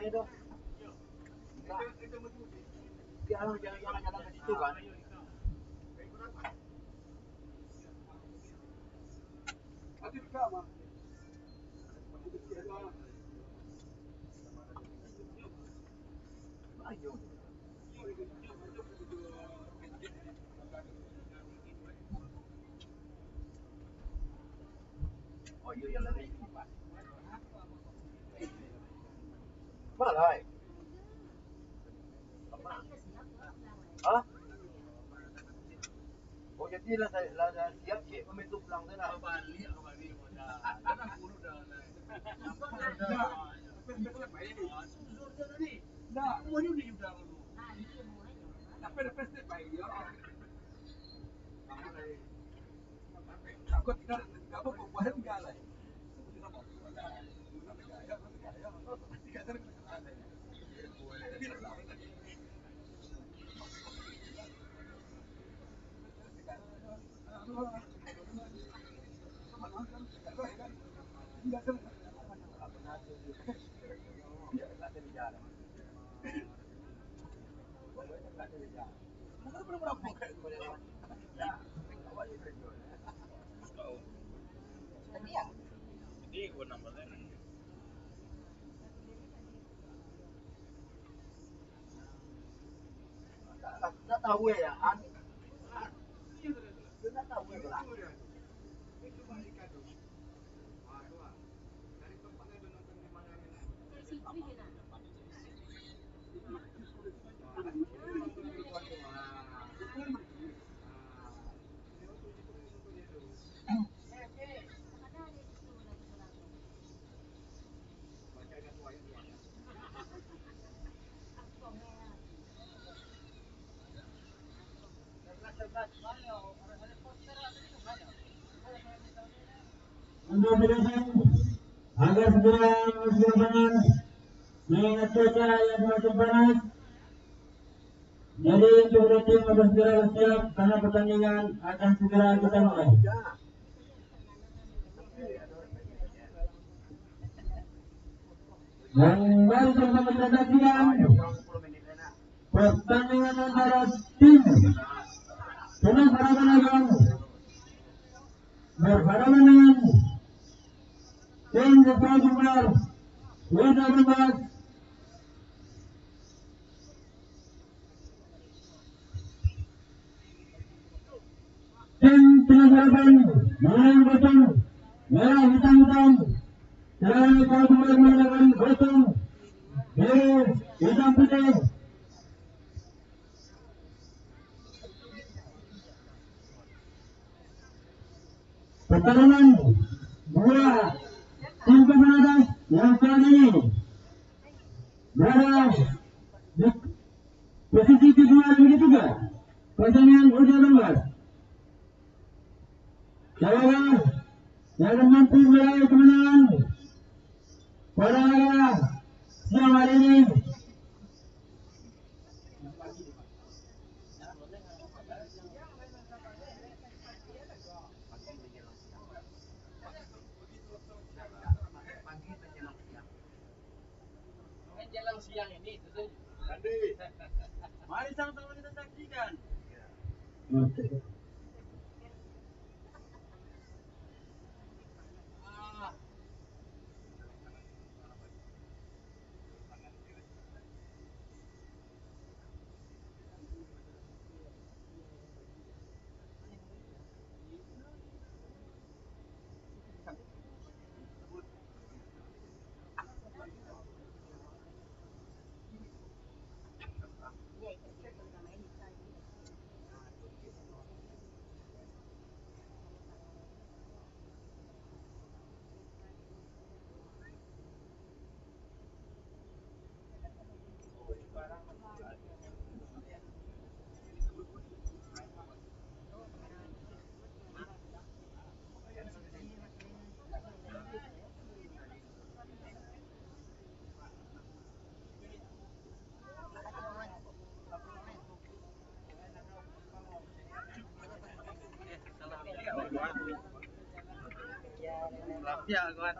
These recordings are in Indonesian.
itu. Jangan jalan ke situ kan. Oh iya yang lain. Malai. Hah? Oh jadi lah siap cik pembentuk pulang sana. Balik modal. Karena aku udah. Nah, semuanya udah dulu. Tapi ada pesta baik ya. Aku tidak kamu buat enggak lah. Tak tahu ya, An. Tak tahu ya lah. Untuk berjalan agar segera silakan mengingat cuaca yang semakin panas. Jadi untuk tim harus segera bersiap karena pertandingan akan segera kita mulai. Dan baru saja pertandingan pertandingan antara tim Tunas Harapan berhadapan dengan tim Jepang Jumlah Weda Bebas. Tim Tunas Harapan menang kosong merah hitam dan Jepang menang kosong biru hitam putih. Pertarungan dua tim pemenang yang saat ini berada di posisi kedua dan ketiga pertandingan udah lemas. Siapakah yang akan mampu meraih kemenangan pada siang hari ini? Jalan siang ini itu mari sama-sama kita saksikan. Ya, kawan.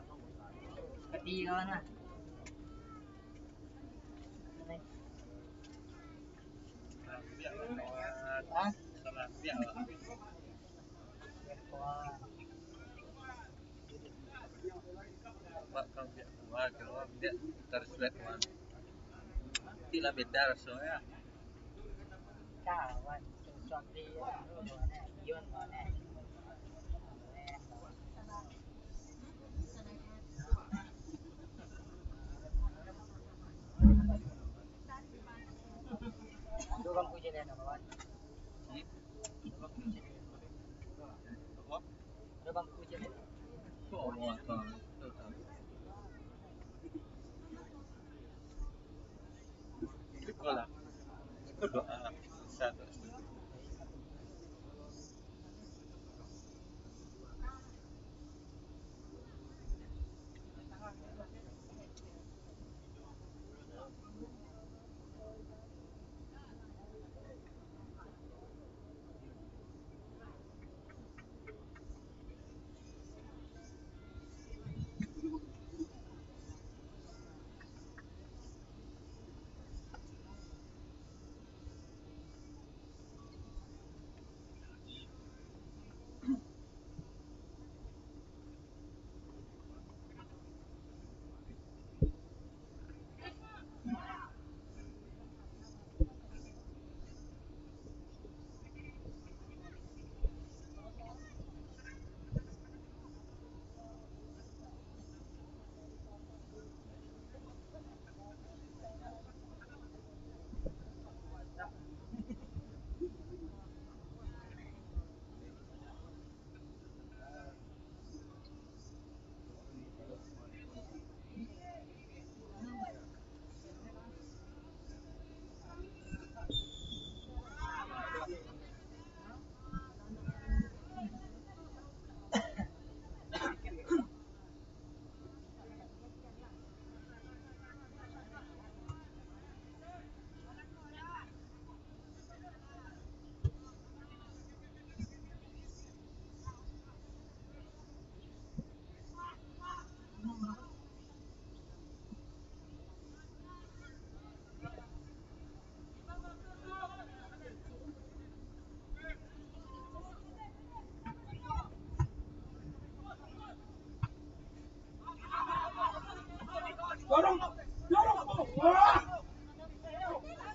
Keti kawan lah. Hah? salah pihak lah. Pak kalau pihak tua kalau dia tersulit tuan. Tidak beda rasanya. Kawan, sesuatu dia, Yon mana? Dua bangku je nak kawan. Dua bangku je. Apa? Dua bangku je. Oh, apa? Sekolah. Itu doa. Satu. Dorong, dorong. Wah!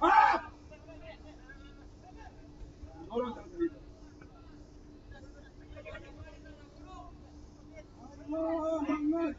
Ah! Dorong terus. Oh, banget.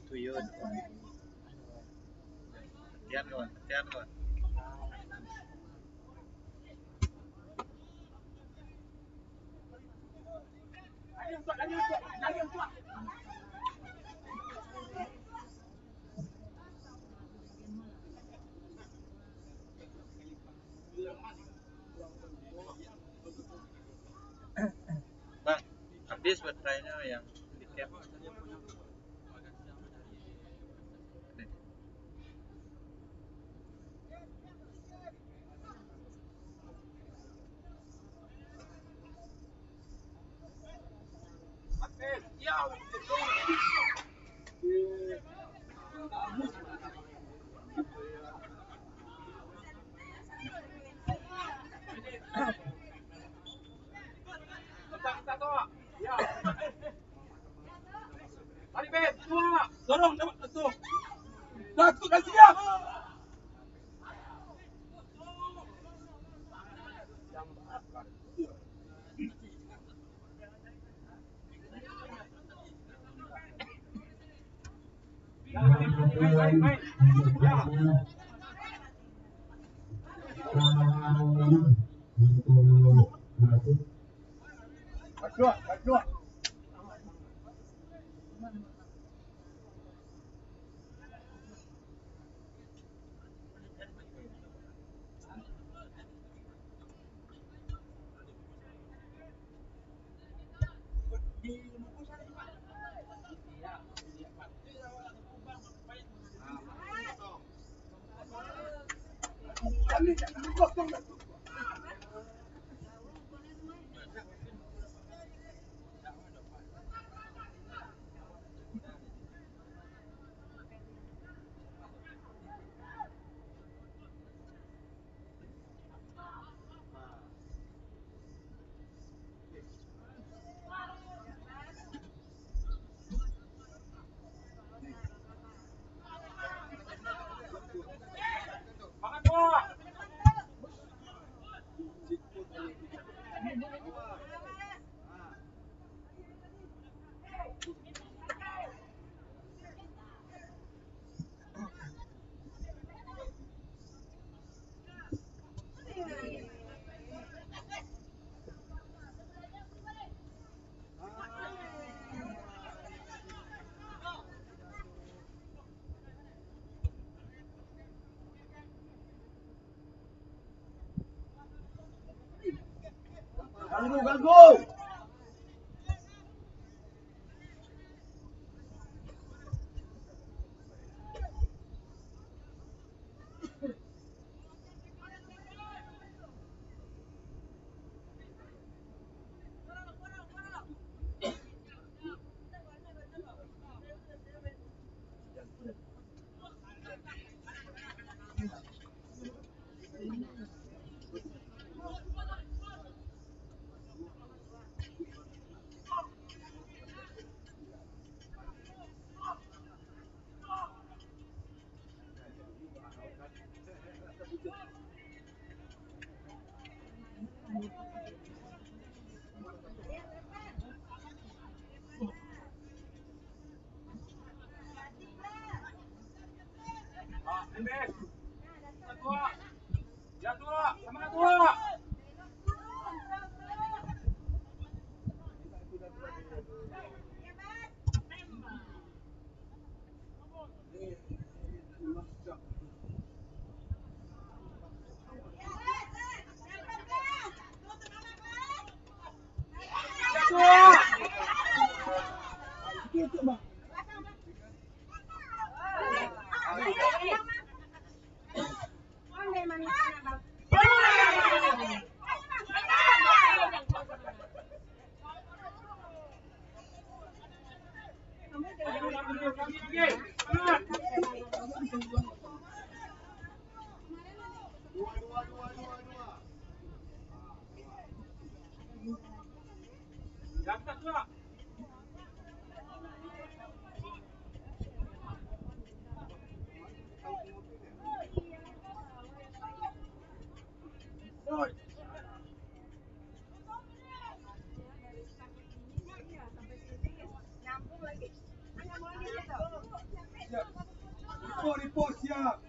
Tuyul. Latihan kawan, latihan kawan. Bang, habis baterainya yang di cap. Dorong dapat satu. Satu dah siap. Keluar. Ganggu. Siap.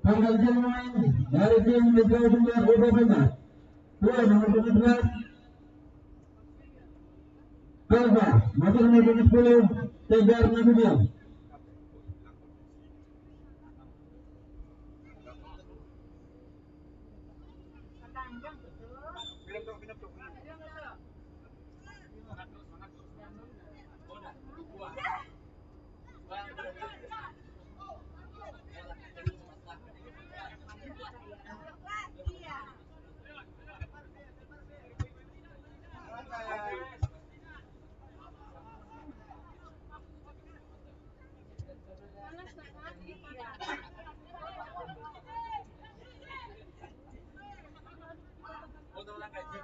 Pergantian pemain dari tim Liga 2 Kota Bima. Nomor 17 Kalba, masuk nomor 10, Tegar Nasution. Lagi.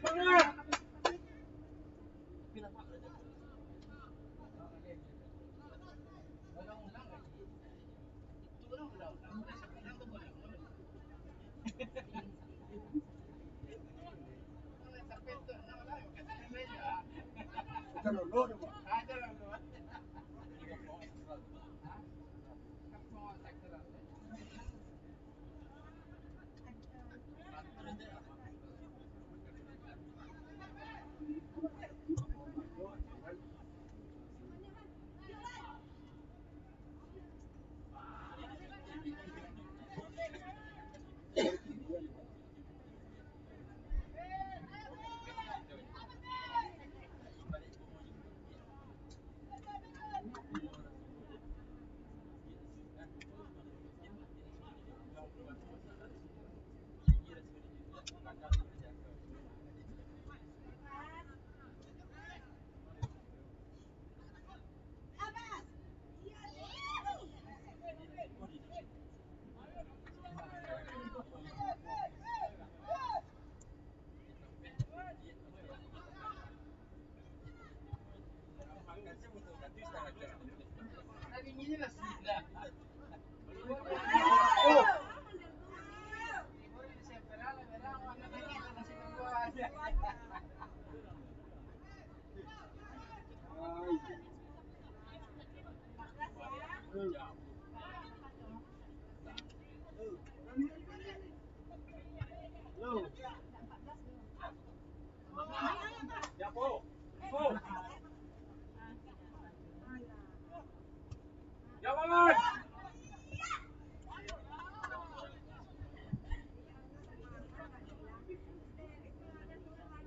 Semangat.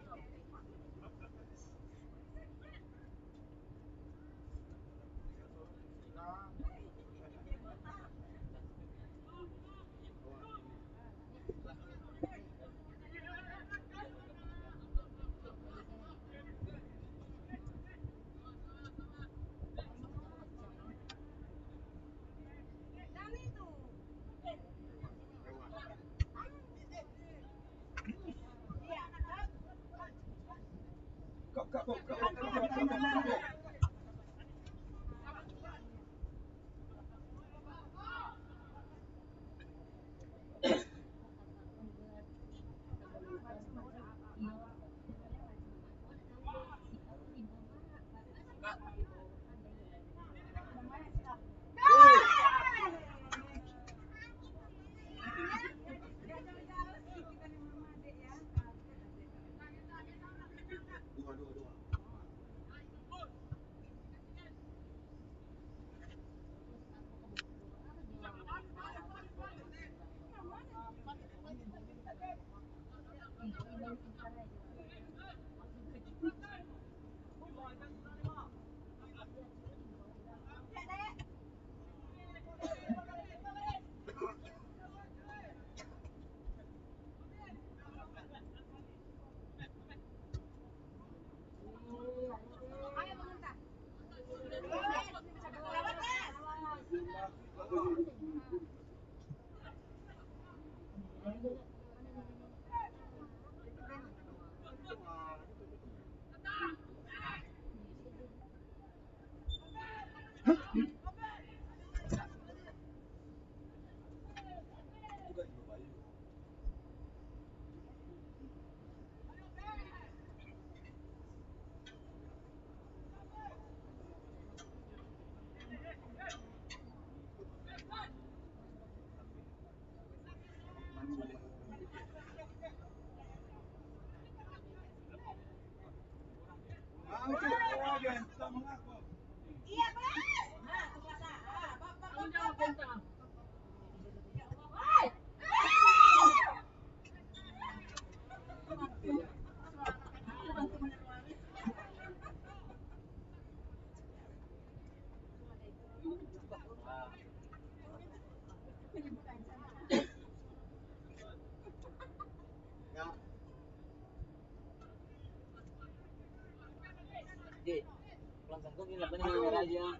Ini lah benar raja.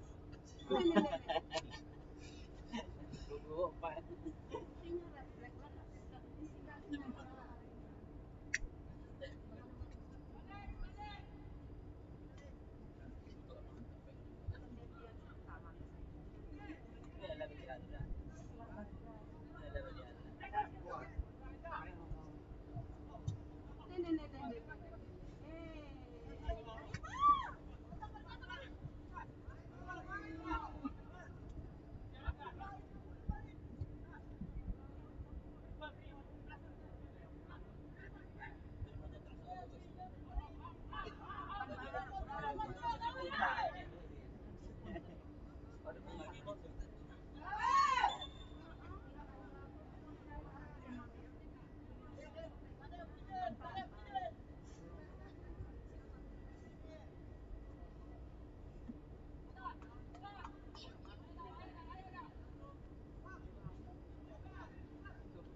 Tunggu, Pak.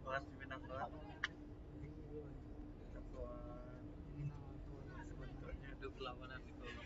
Kelas di Pinangkuan. Sebetulnya itu perlawanan di kolom.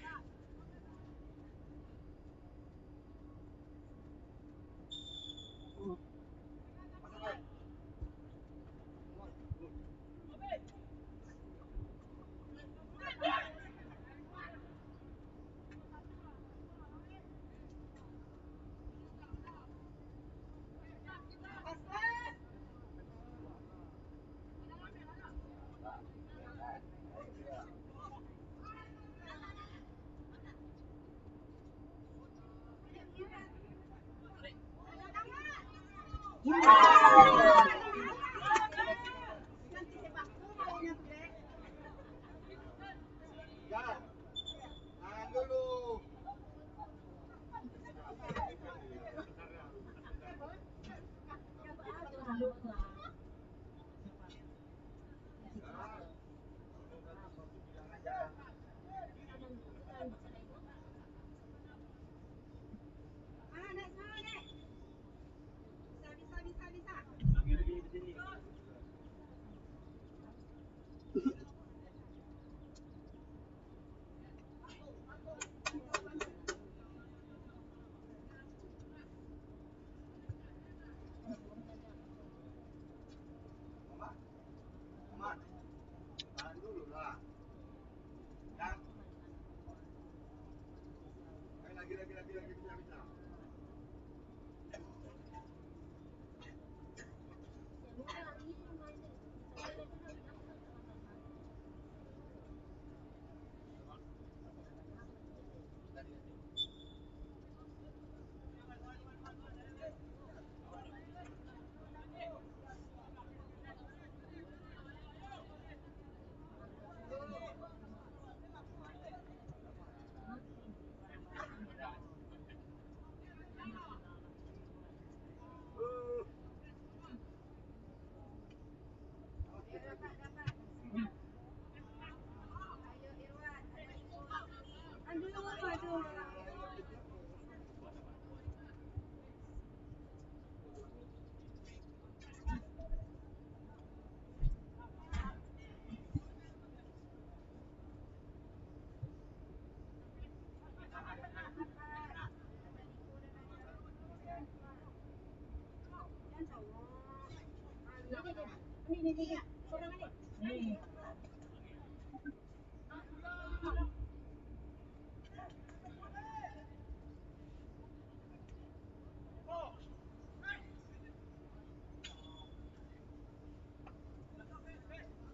Tahan dulu. Aman. Tahan dulu lah. Dan lagi bisa.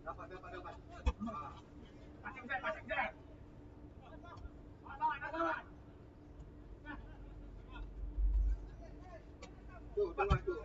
Dapat. Pasang deh. Tuh, tengah tuh.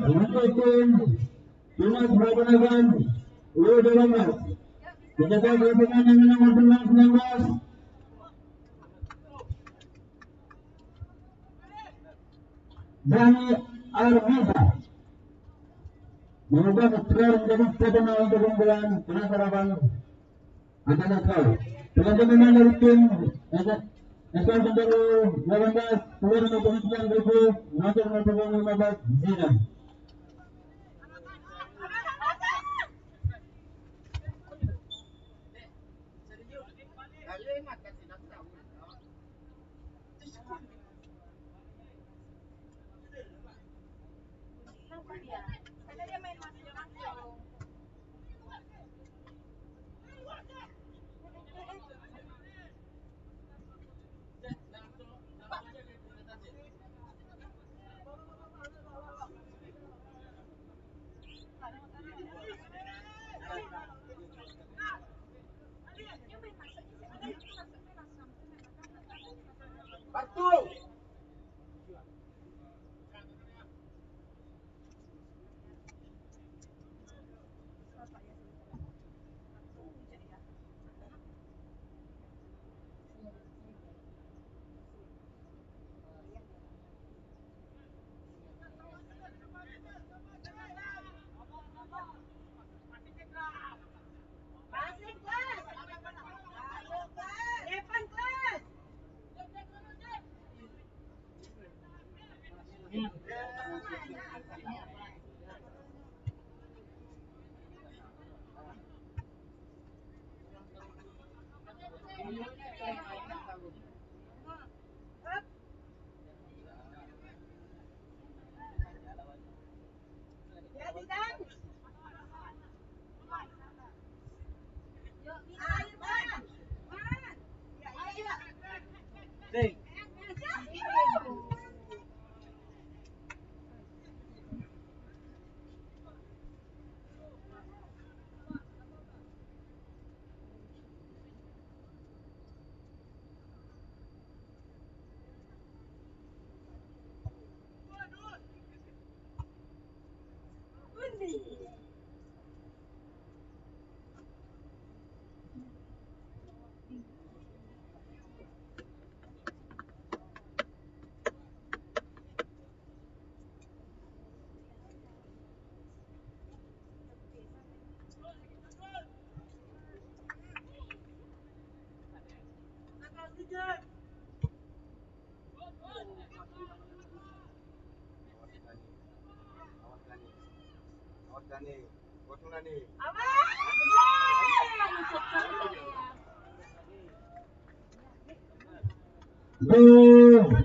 Untuk tim Timnas Brabonagan U18 dijaga gabungan yang nomor 19 Dani Armisa mengubah skor menjadi 1-0 untuk keunggulan Timnas Harapan Angkatan Skor. Teman-teman dari tim Eskor Bendero 18 keluar nomor pengisian berikut masuk nomor punggung 15 Zidane.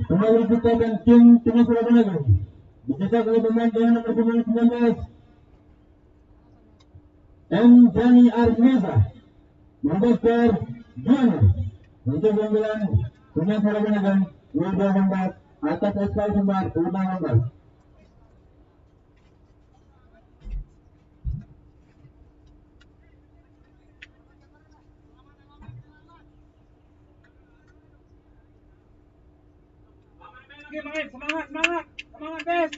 Kembali kita dan tim Timnas Brabonagan dicetak oleh pemain dengan nomor 19 M. Dani Armisa mengubah skor 2-0 untuk keunggulan Timnas Brabonagan U18 atas Eskal Sumbar U16. Semangat guys.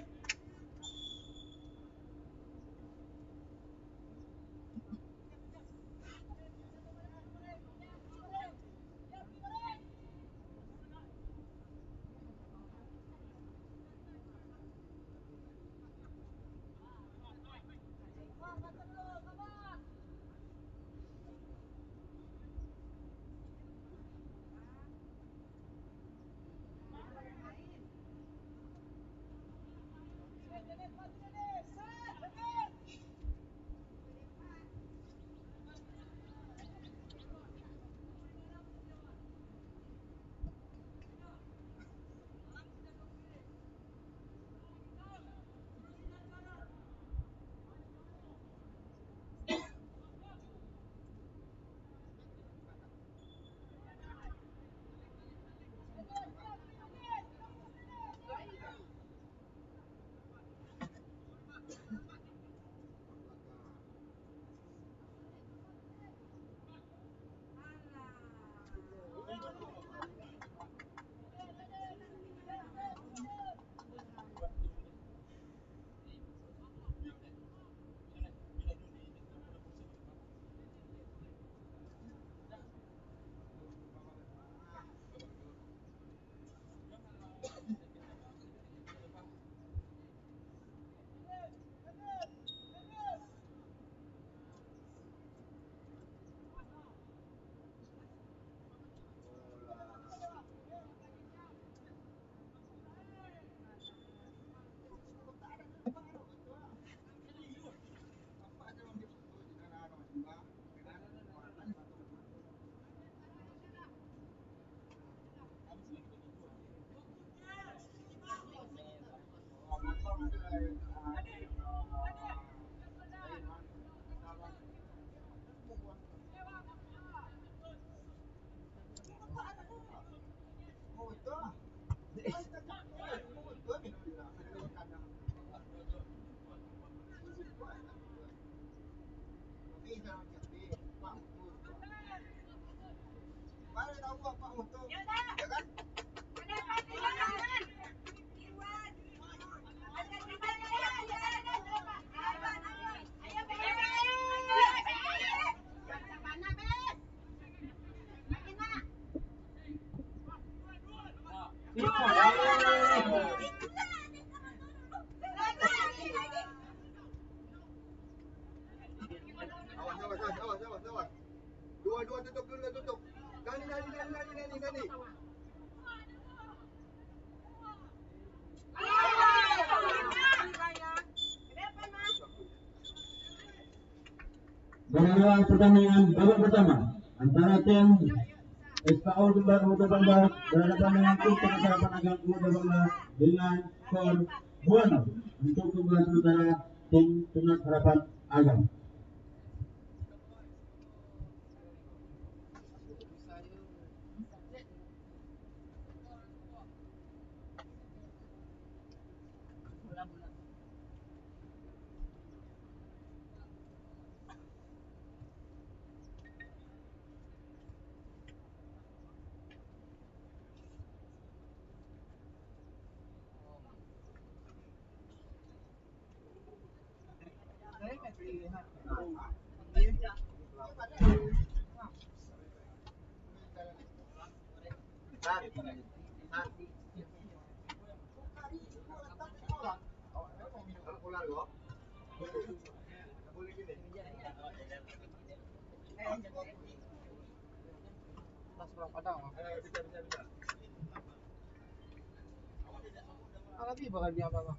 tutup dulu, tutup. Nani. Berlangsung pertandingan babak pertama antara tim SKO Jember Muda Bangga berhadapan dengan tim Tengah Harapan Agam Muda Bangga dengan skor 2-0 untuk keunggulan sementara tim Tengah Harapan Agam. Alabi bakal dia apa?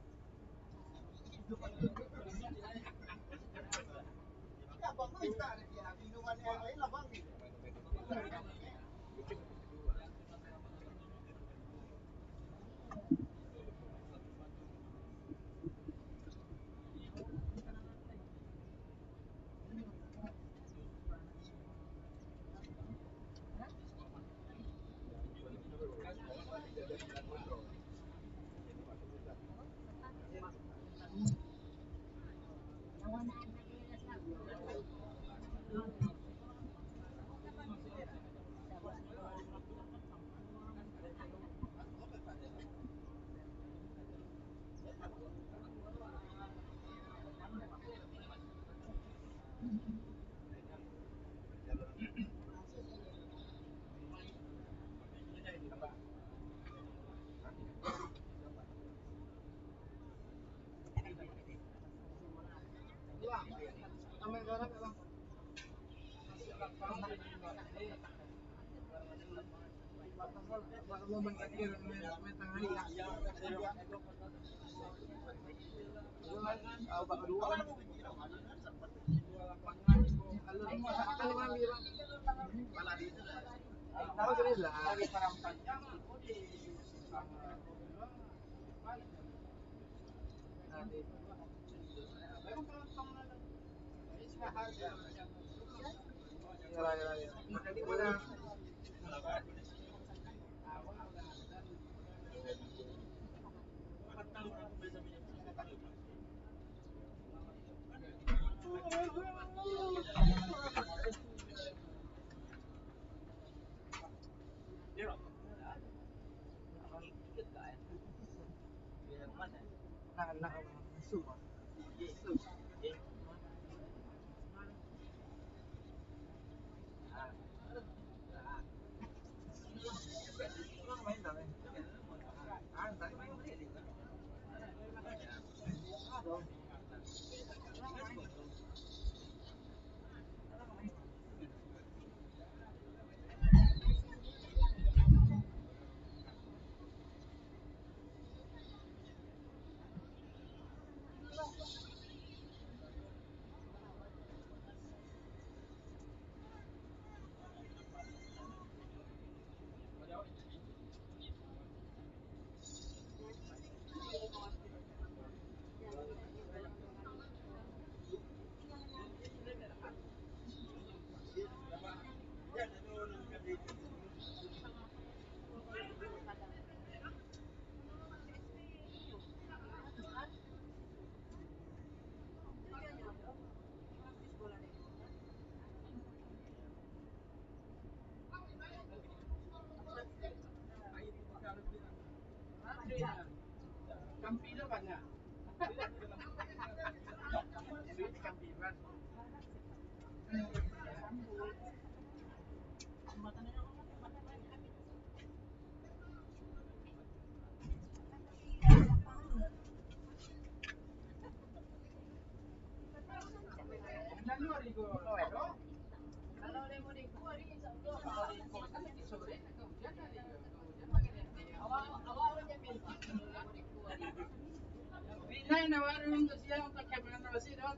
Binay na warung siya untuk kemenangan masih dah.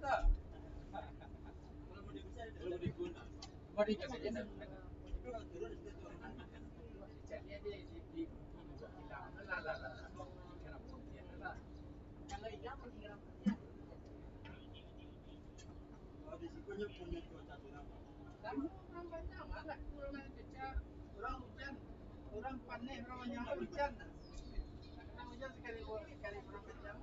Body kasi din. Orang pandai orang nyampe hujan. Karena hujan sekali berapa jam.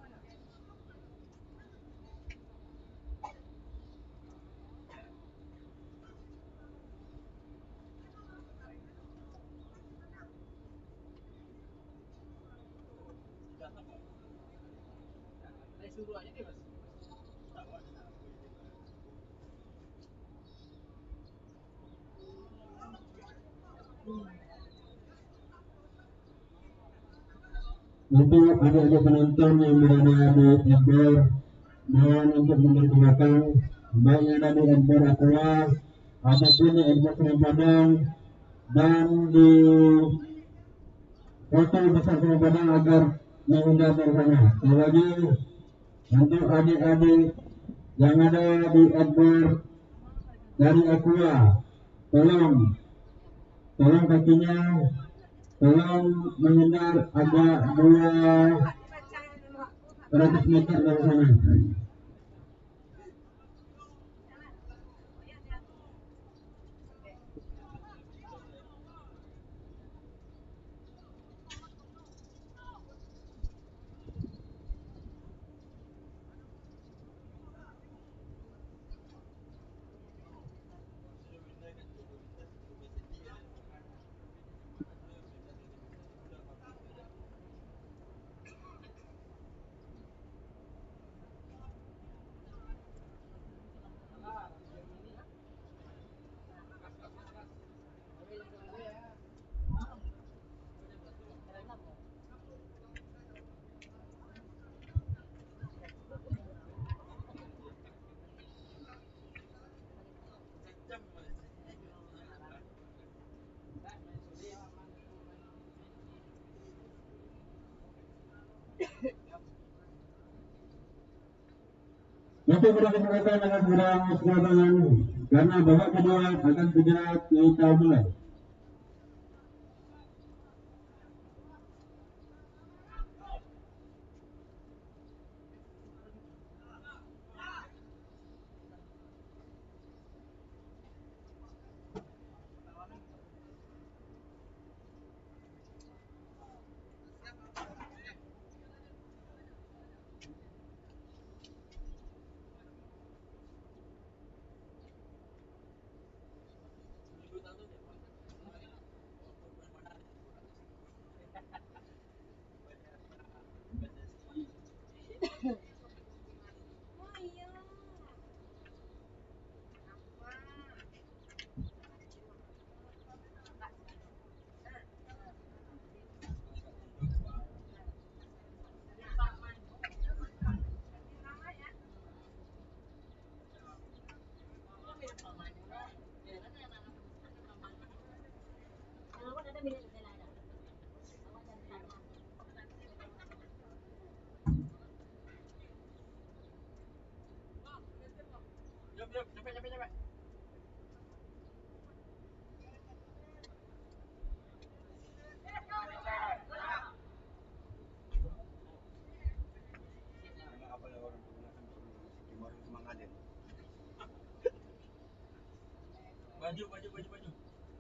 Suruh aja deh, Mas. Untuk adik-adik penonton yang berada di outdoor, mohon untuk mundur ke belakang, baik yang ada di outdoor Aqua ataupun di outdoor Sungai Padang, dan di hotel besar Sungai Padang agar menghindar dari sana. Sekali lagi, untuk adik-adik yang ada di outdoor dari Aqua, tolong kakinya, tolong menghindar agak 200 meter dari sana. Untuk mereka dengan segera tangan karena babak kedua akan segera kita mulai. Cepet.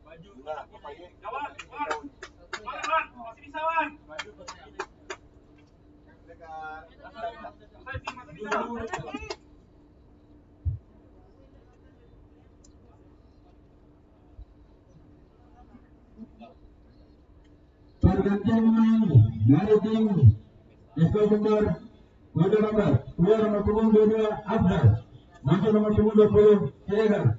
Baju. Kawan. Masih bisa, Wan. Masih bisa. Pergantian pemain dari tim Eskol Sumber, kode nomor 22 Abdal, masuk nomor 20 Siregar.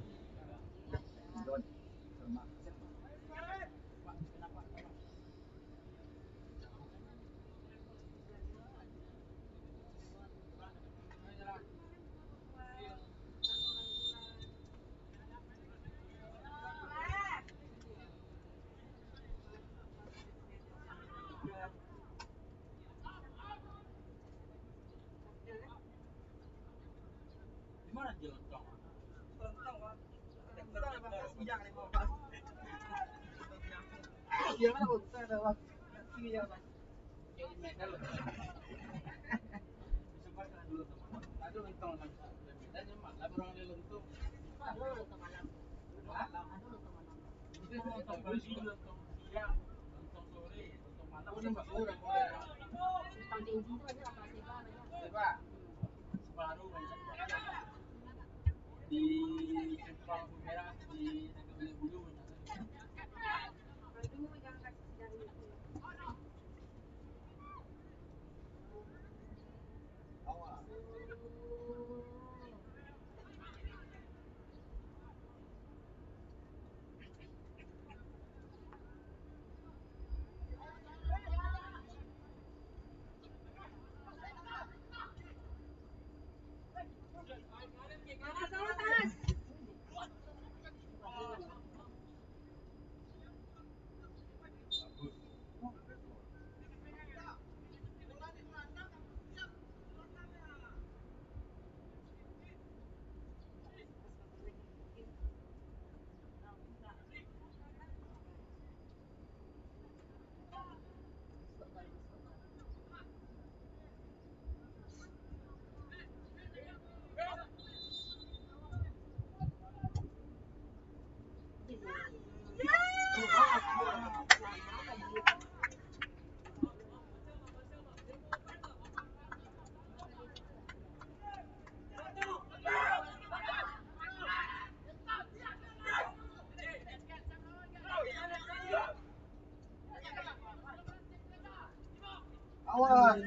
Mana dia lontong? Lontong kan. Kita memang kasih yang nih mau pas. Dia mana lontong ada bang. Ini ya bang. Yang Medan lontong. Disebarkan dulu teman. Ada lontong lagi. Medan memang lah orang ada lontong. Ada lontong malam. Ada lontong malam. Itu lontong pagi, lontong siang, lontong sore, lontong malam. Udah mbak orang boleh. Lontong tinggi itu ada apa sih bang? Coba. Separuh banyak. Di Simpang Merah di Negeri Bulu. Kalau itu mau jangan kasih dari itu. Awal. Awas.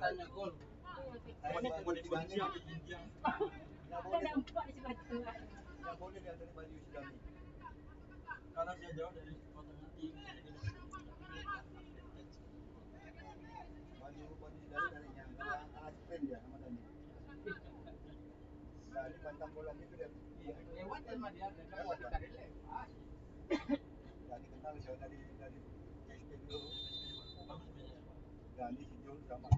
Tanya gol. Nggak boleh Lihat dari baju Islami. karena dia jauh dari kota nanti. Baju Islami darinya. Kalau anak sprint dia nama Dani. Dari pantang bola itu dia. Lewat sama dia. Lewat kan? Dari lewat. Jadi kenal saya dari KSP dulu. Dani si Jul sama.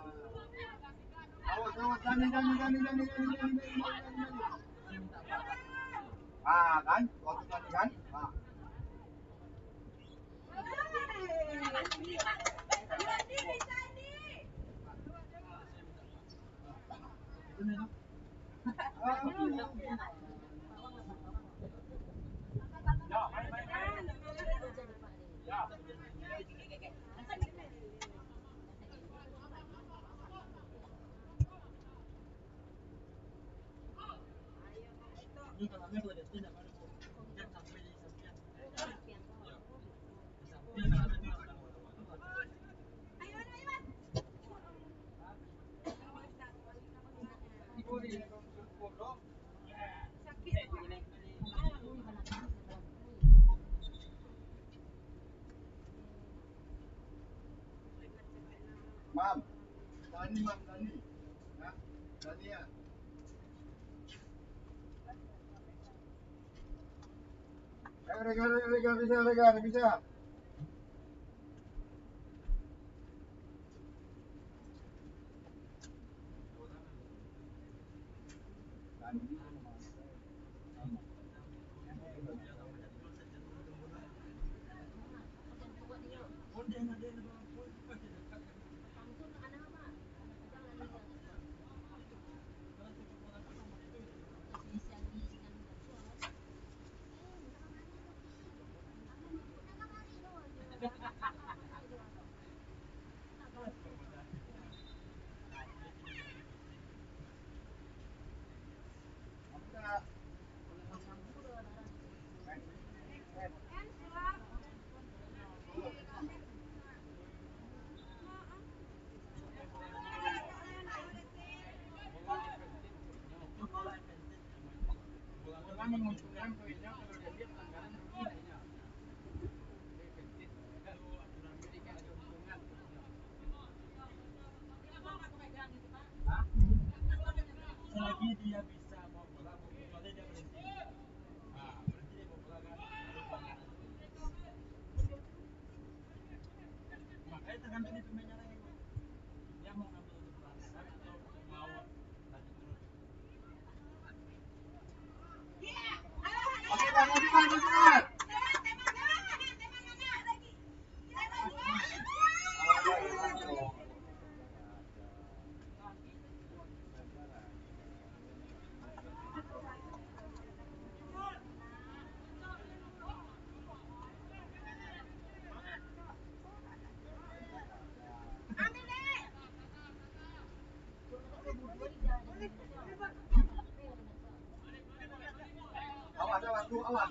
Awas, Dani. Ah, kan? Waktu Dani kan? Ah. Mam. Dani, Mam, Dani. Ha? Dani ya. Rega, bisa. Selagi dia bisa bawa bola, kecuali dia berhenti. Nah, berhenti dia bawa bola kan, baru pelanggaran itu. Makanya tergantung di pemainnya lagi, Bu. Dia mau ngambil untuk pelanggaran atau mau lanjut terus. Oke, Bang. Awas.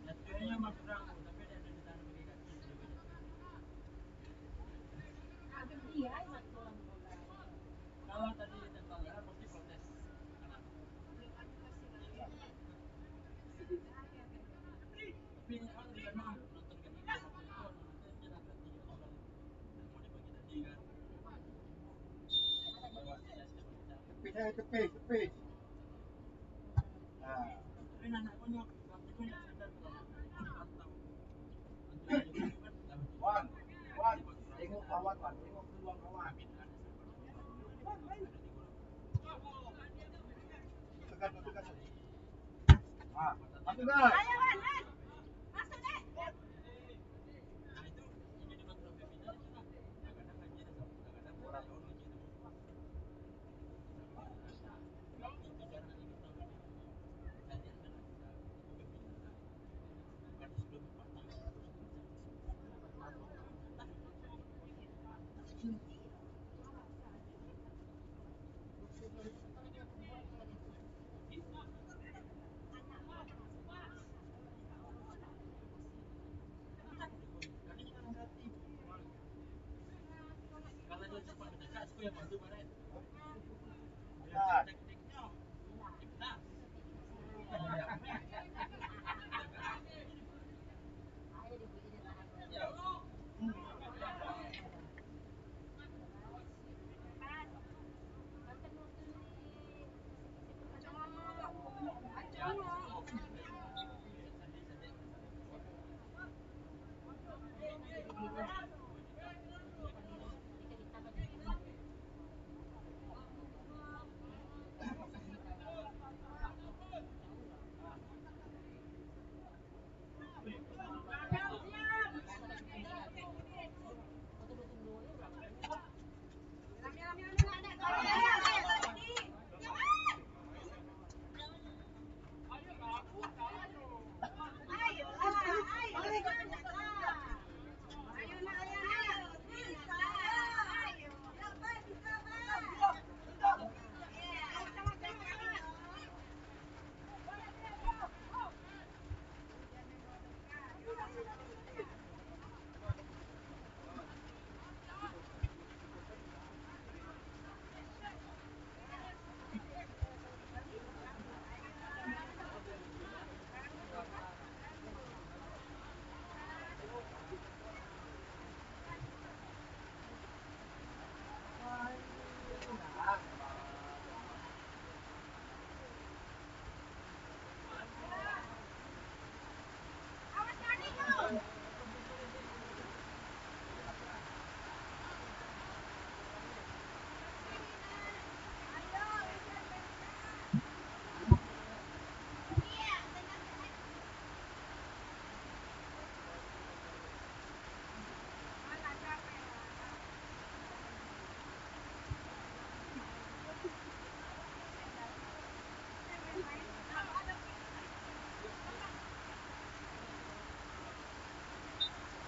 Jatuhnya masuk rangku, tapi dia ada di tangan pakai kaki. Kalau tadi tembak bola pasti protes kanan. Tapi orang juga mau nonton kayak gitu waktu itu nanti dia ada 3 orang mau dibagi tadi kan. Bawa dia setiap kita. Tepi. Nah. Tapi anak punya waktu itu nggak sadar kalau pantau. Wan, tengok kawan, tengok peluang kawan. Tekan. Masuk guys. Ayo, Wan, masuk deh. Nah itu yang jadi masalah pembinaan itu lah. Kadang-kadang aja ada satu, kadang-kadang orang tahun gitu. Itu cara kita tahu kan. Kalian kan kita pembinaan. Bukan sebelum pertandingan harus kalau dia cepat mendekat, aku yang maju kemarin. Tekniknya, timnas.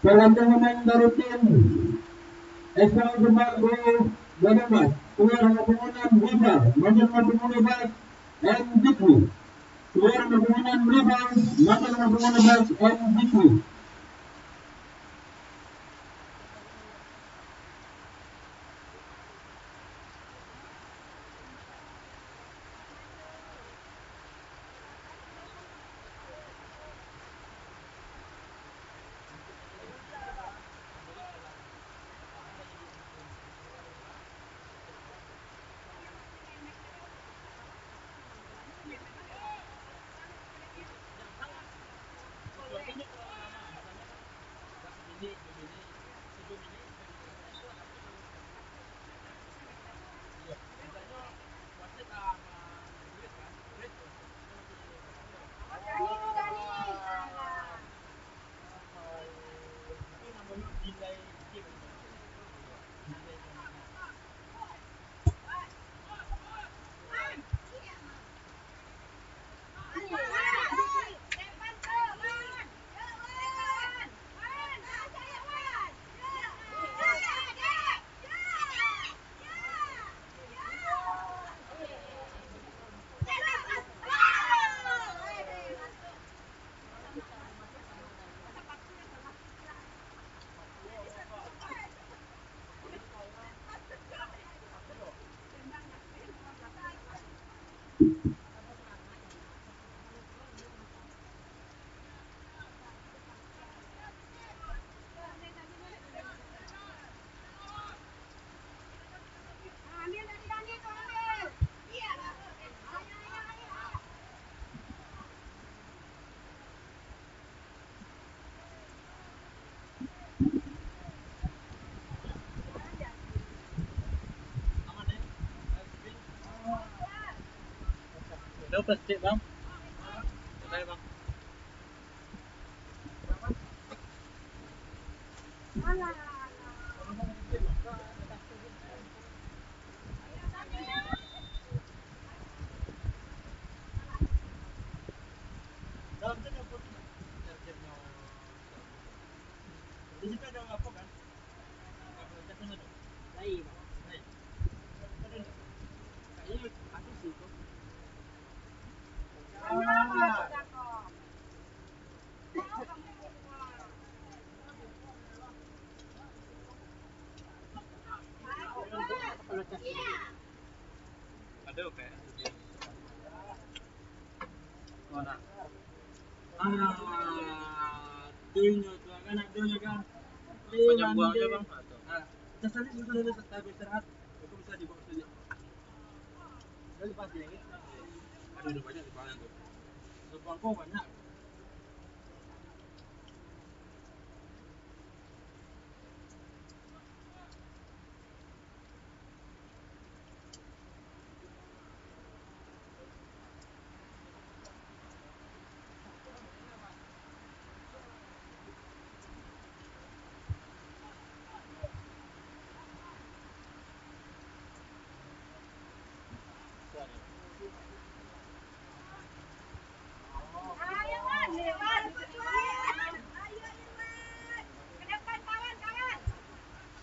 Pertandingan dari tim Esal Demak Banamas keluar pertandingan rival Majlis Pertandingan MGP keluar pertandingan rival Majlis Pertandingan MGP. Ada plastik bang? Ada bang? Di situ ada apa kan? Lain. Ini aku sih kok. Ada kayak Mana? Tuh kan ada kan. banyak buangnya bang atau? Dasarnya sudah ada tapi istirahat. Aku bisa dibawa saja. Dari pagi lagi. Ada banyak di bawah tuh. Sebangku banyak.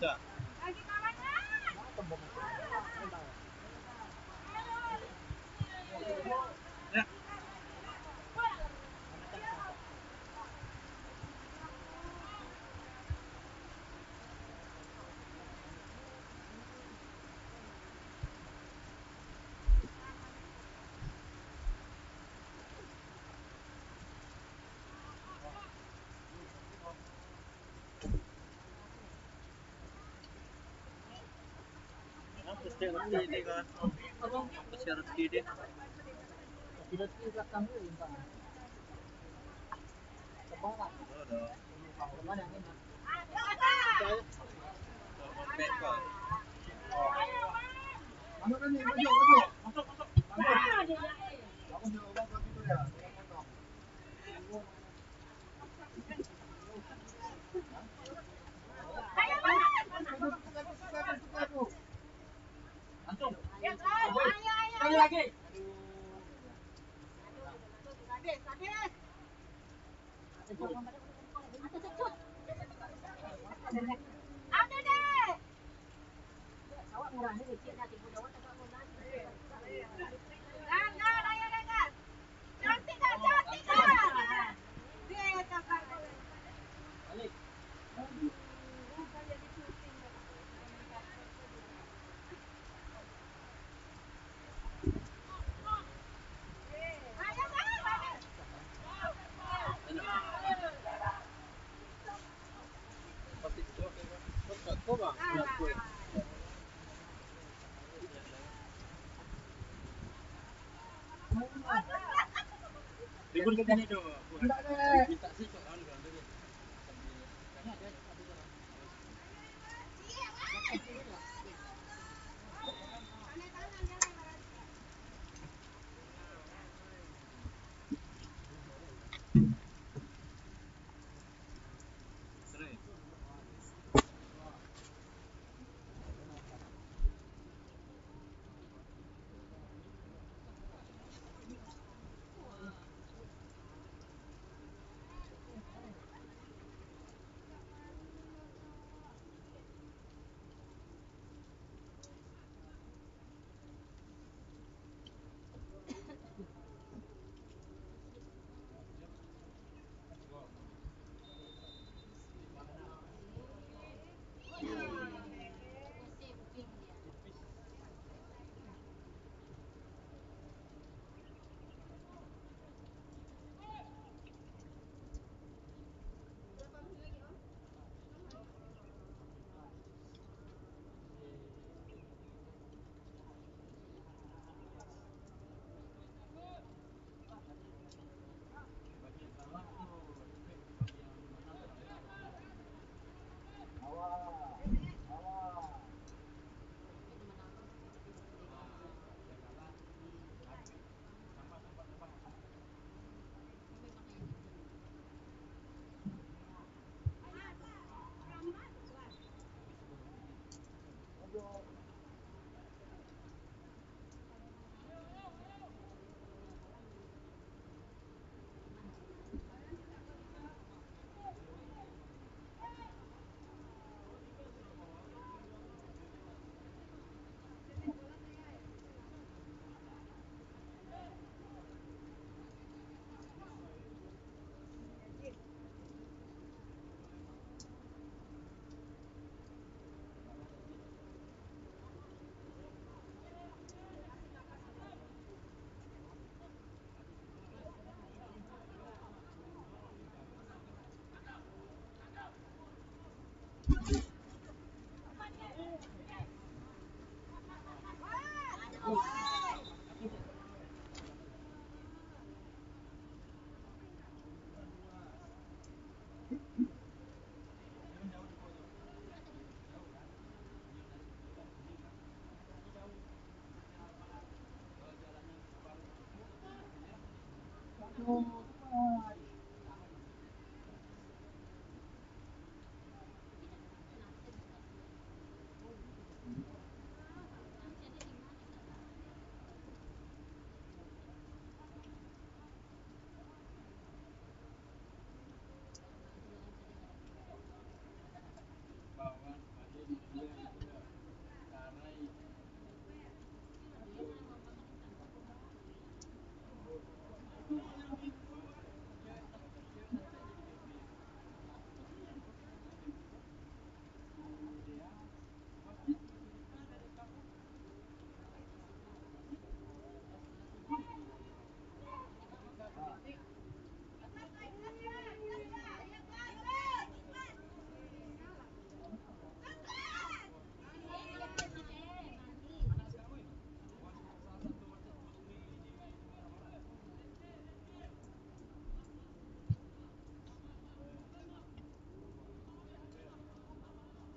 Bisa. Ya. Plastik lagi ini kan. Plastik rezeki dia. Tidak di belakang tu yang tak. Sebarang. Ada. Mana yang ini? Kompet kok. Masuk kan ni, masuk. Masuk. Aku jauh bang itu ya. Langsung. Sekali lagi. Habis. Libur ke sini dong. Enggak deh. Bisa sih kok kan kalau dia.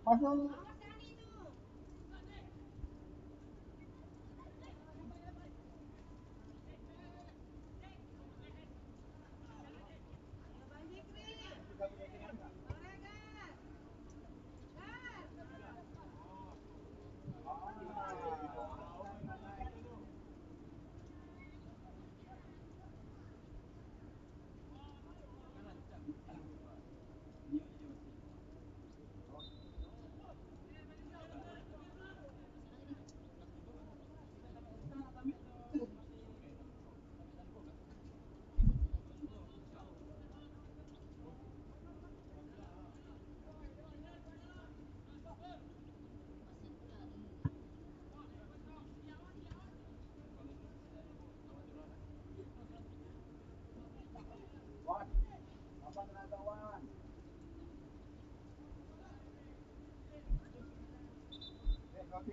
Masuk. Ada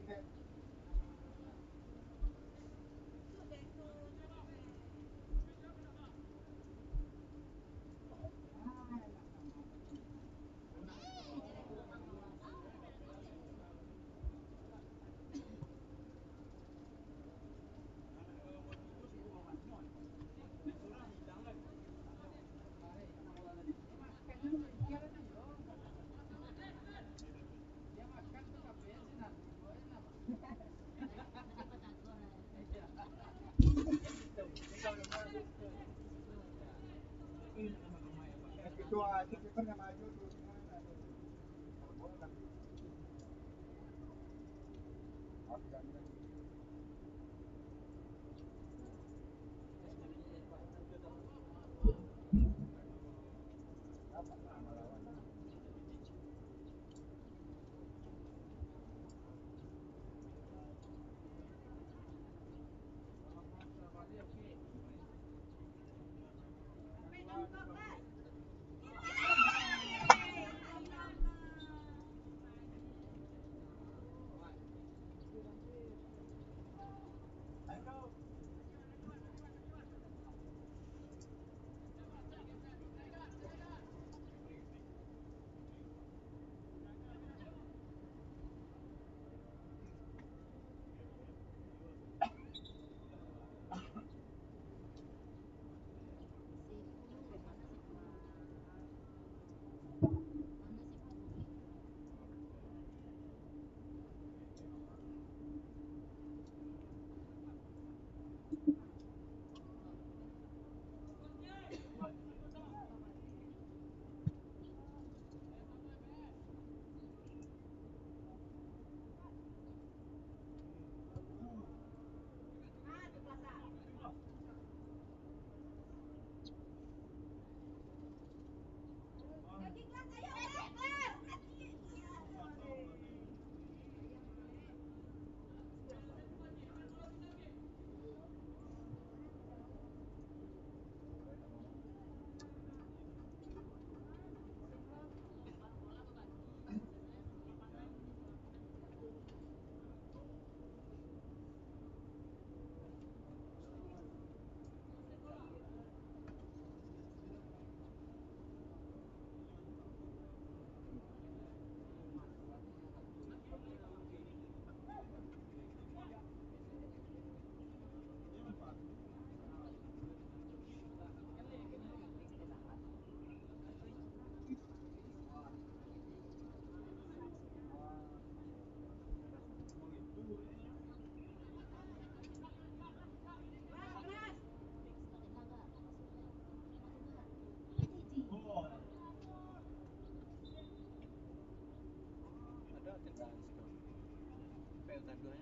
attendance tuh. PU-nya.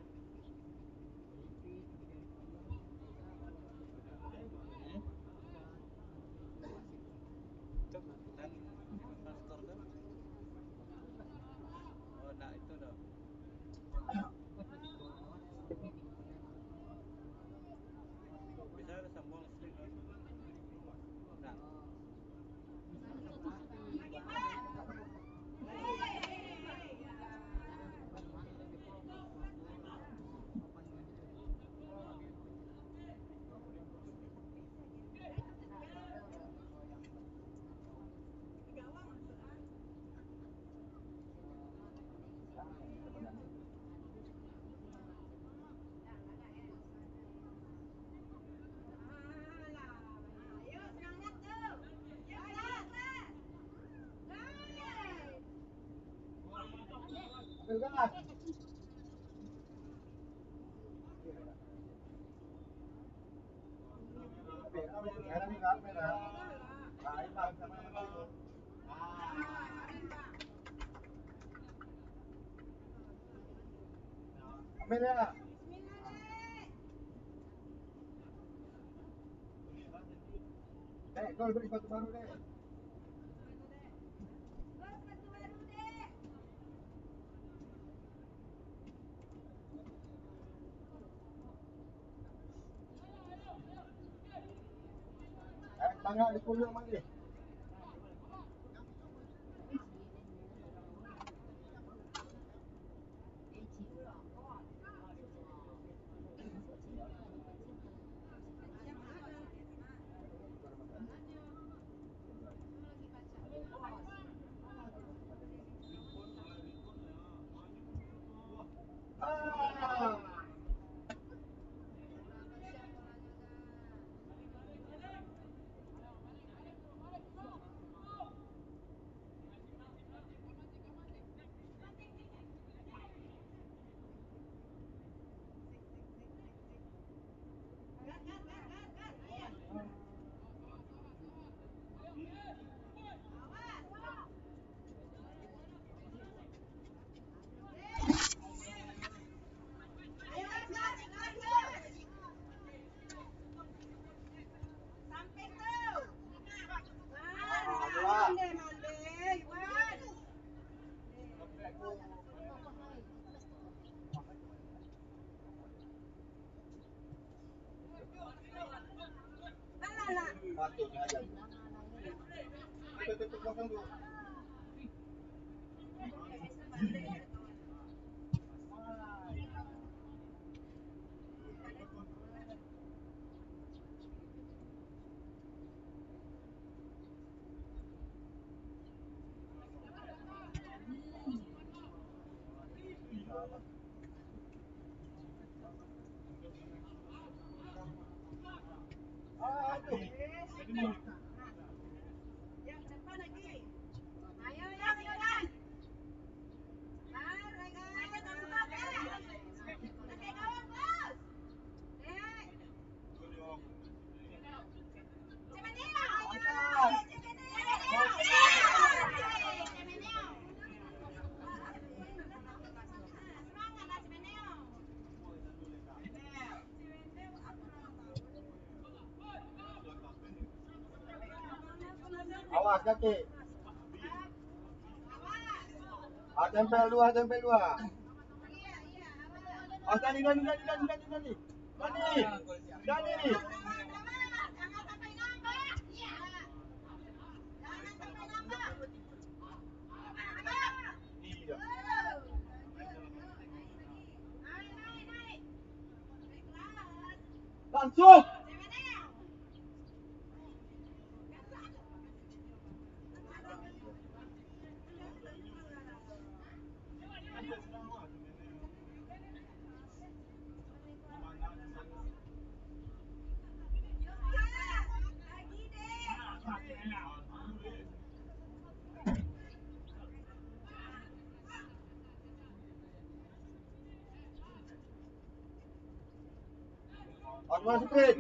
Cuk, dan investor tuh. Oh, nah itu dong. Bisa ada sambung listrik kan? Nah. Amelia. Kau beri sepatu baru deh. Tangga di puluh lagi. Satu sengaja. Tutup belakang dulu. Aduh. Ya, ke depan lagi. Ayo, yang Dan. Ayo, tangkap, pakai gawang, bos. Awas kaki. Tempel dua. Dani. Iya. Langsung. Awas sprint.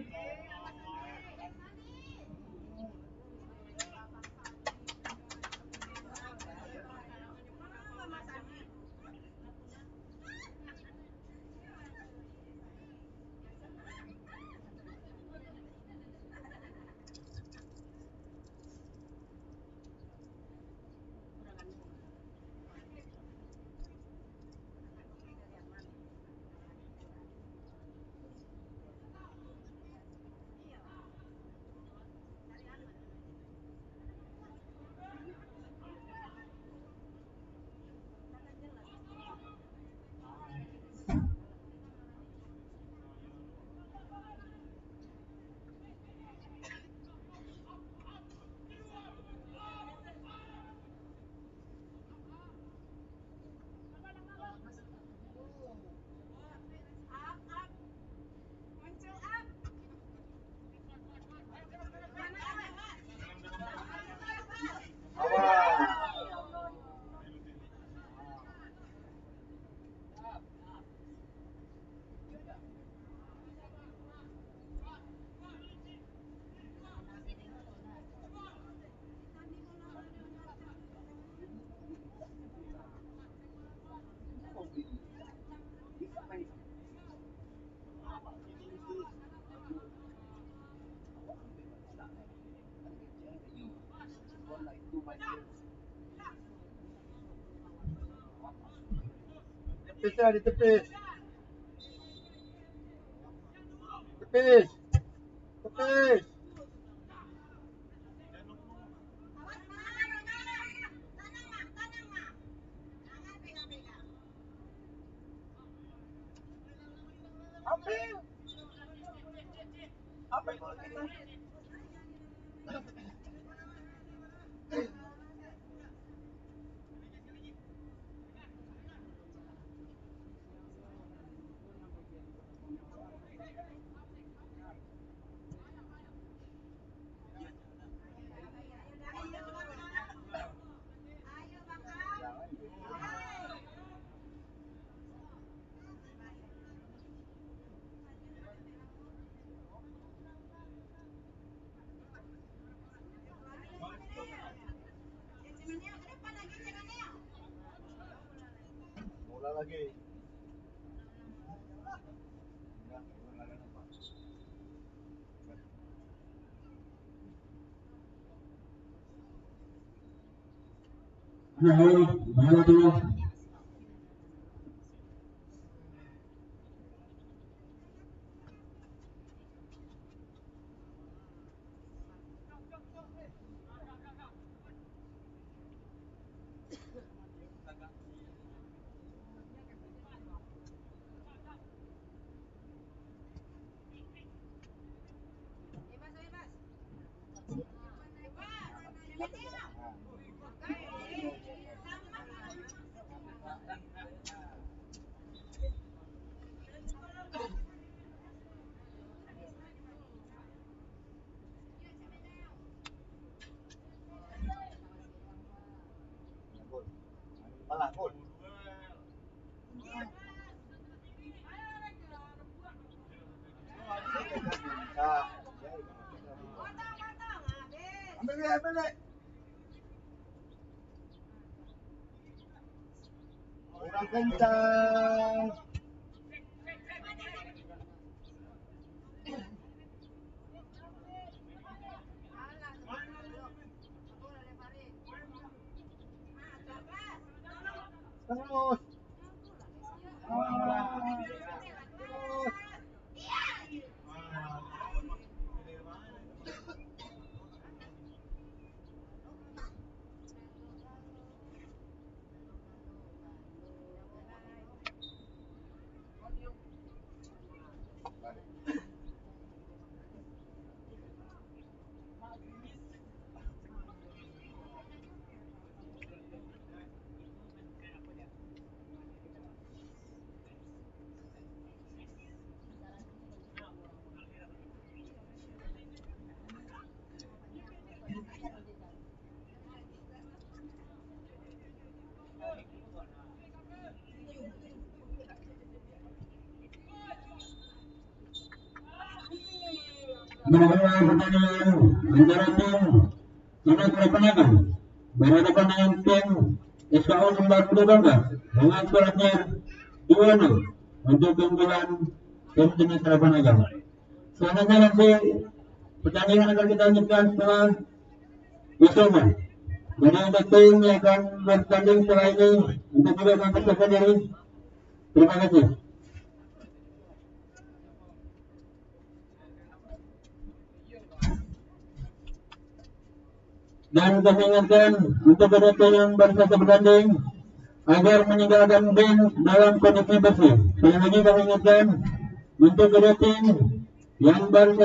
Tepis lah, ditepis. Tepis. Ambil. Apa yang mau kita? Mula lagi. Bahala dulu. full. Ambil ni. Orang kencang. Terus. Mengenai pertandingan antara tim Dinas Pertanian berhadapan dengan tim SKO Sumbar Bangka dengan skornya 2-0 untuk keunggulan tim Dinas Pertanian. Selanjutnya nanti pertandingan akan kita lanjutkan setelah Isoma. Jadi untuk tim yang akan bertanding setelah ini untuk juga mempersiapkan diri. Terima kasih. Dan kami ingatkan untuk kedua tim yang baru saja bertanding agar meninggalkan bench dalam kondisi bersih. Sekali lagi kami ingatkan untuk kedua tim yang baru